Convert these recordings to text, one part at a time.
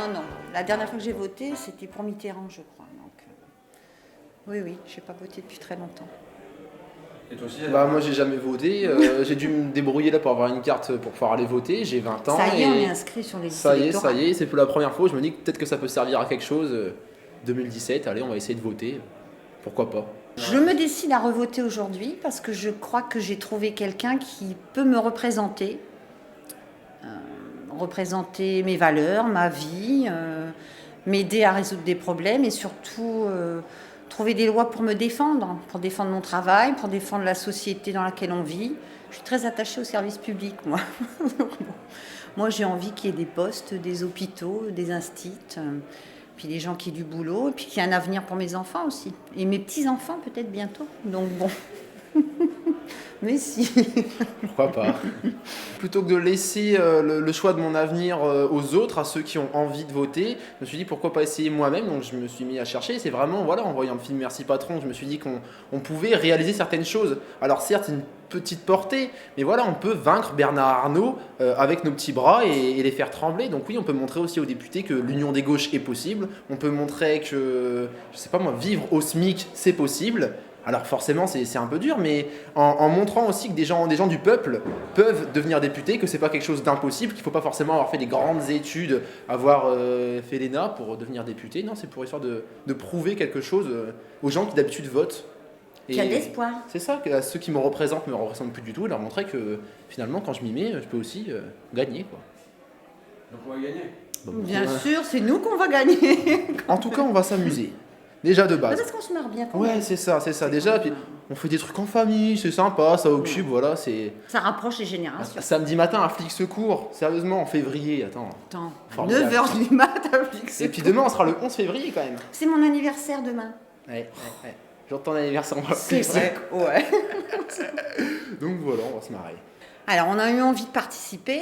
Non. La dernière fois que j'ai voté, c'était pour Mitterrand, je crois. Donc, oui, je n'ai pas voté depuis très longtemps. Et toi aussi? Bah moi j'ai jamais voté, j'ai dû me débrouiller là pour avoir une carte pour pouvoir aller voter, j'ai 20 ans Ça y est, on et est inscrit sur les listes ça y électorales. est, c'est pour la première fois, je me dis que peut-être que ça peut servir à quelque chose. 2017, allez on va essayer de voter, pourquoi pas. Je me décide à revoter aujourd'hui parce que je crois que j'ai trouvé quelqu'un qui peut me représenter, représenter mes valeurs, ma vie, m'aider à résoudre des problèmes et surtout trouver des lois pour me défendre, pour défendre mon travail, pour défendre la société dans laquelle on vit. Je suis très attachée au service public, moi. Moi, j'ai envie qu'il y ait des postes, des hôpitaux, des instits, puis des gens qui aient du boulot, et puis qu'il y ait un avenir pour mes enfants aussi. Et mes petits-enfants, peut-être bientôt. Donc bon. Mais si. Pourquoi pas. Plutôt que de laisser le choix de mon avenir aux autres, à ceux qui ont envie de voter, je me suis dit pourquoi pas essayer moi-même, donc je me suis mis à chercher. C'est vraiment, voilà, en voyant le film Merci Patron, je me suis dit qu'on pouvait réaliser certaines choses. Alors certes, c'est une petite portée, mais voilà, on peut vaincre Bernard Arnault avec nos petits bras et les faire trembler. Donc oui, on peut montrer aussi aux députés que l'union des gauches est possible. On peut montrer que, je sais pas moi, vivre au SMIC, c'est possible. Alors forcément c'est un peu dur, mais en montrant aussi que des gens du peuple peuvent devenir députés, que c'est pas quelque chose d'impossible, qu'il faut pas forcément avoir fait des grandes études, avoir fait l'ENA pour devenir député. Non, c'est pour histoire de prouver quelque chose aux gens qui d'habitude votent. Il y a de l'espoir. C'est ça, que ceux qui me représentent plus du tout, et leur montrer que finalement quand je m'y mets, je peux aussi gagner, quoi. Donc on va gagner. Bien sûr, c'est nous qu'on va gagner. En tout cas, on va s'amuser. Déjà de base. Parce qu'on se marre bien quand Ouais, même. c'est ça. Déjà, puis on fait des trucs en famille, c'est sympa, ça occupe, voilà, c'est... Ça rapproche les générations. Samedi matin, un flic secours, sérieusement, en février, attends. Formidable. 9h du mat, un flic Et puis demain, on sera le 11 février quand même. C'est mon anniversaire demain. Ouais. Jour de ton anniversaire, on va C'est vrai, ouais. Donc voilà, on va se marrer. Alors, on a eu envie de participer,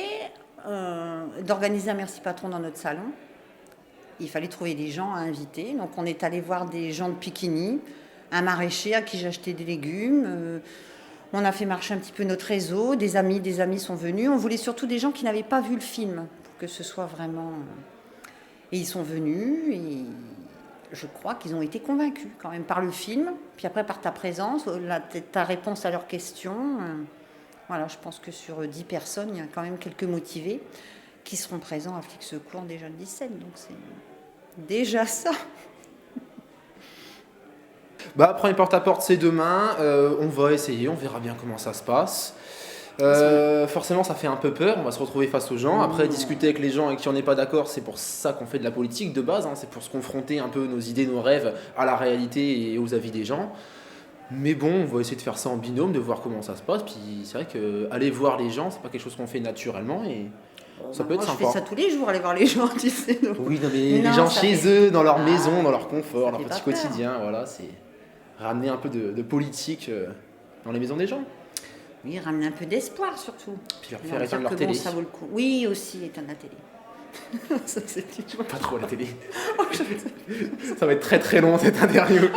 d'organiser un Merci Patron dans notre salon. Il fallait trouver des gens à inviter. Donc, on est allé voir des gens de Piquigny, un maraîcher à qui j'ai acheté des légumes. On a fait marcher un petit peu notre réseau. Des amis sont venus. On voulait surtout des gens qui n'avaient pas vu le film, pour que ce soit vraiment... Et ils sont venus et je crois qu'ils ont été convaincus quand même par le film, puis après par ta présence, ta réponse à leurs questions. Voilà, je pense que sur 10 personnes, il y a quand même quelques motivés qui seront présents à Flics Secours déjà le 17, donc c'est déjà ça. Bah, premier porte-à-porte, c'est demain. On va essayer, on verra bien comment ça se passe. Forcément, ça fait un peu peur. On va se retrouver face aux gens. Après, discuter avec les gens avec qui on n'est pas d'accord, c'est pour ça qu'on fait de la politique de base. C'est pour se confronter un peu nos idées, nos rêves à la réalité et aux avis des gens. Mais bon, on va essayer de faire ça en binôme, de voir comment ça se passe. Puis c'est vrai que aller voir les gens, c'est pas quelque chose qu'on fait naturellement et ça peut être sympa. Je fais ça tous les jours, aller voir les gens, tu sais. Donc... Oui, non, mais les gens chez eux, dans leur maison, dans leur confort, leur petit peur. quotidien, voilà, c'est ramener un peu de politique dans les maisons des gens. Oui, ramener un peu d'espoir surtout. Puis leur faire éteindre leur télé. Bon, ça vaut le coup. Oui, aussi, éteindre la télé. Ça, c'est toujours... Pas trop la télé. Ça va être très très long cette interview.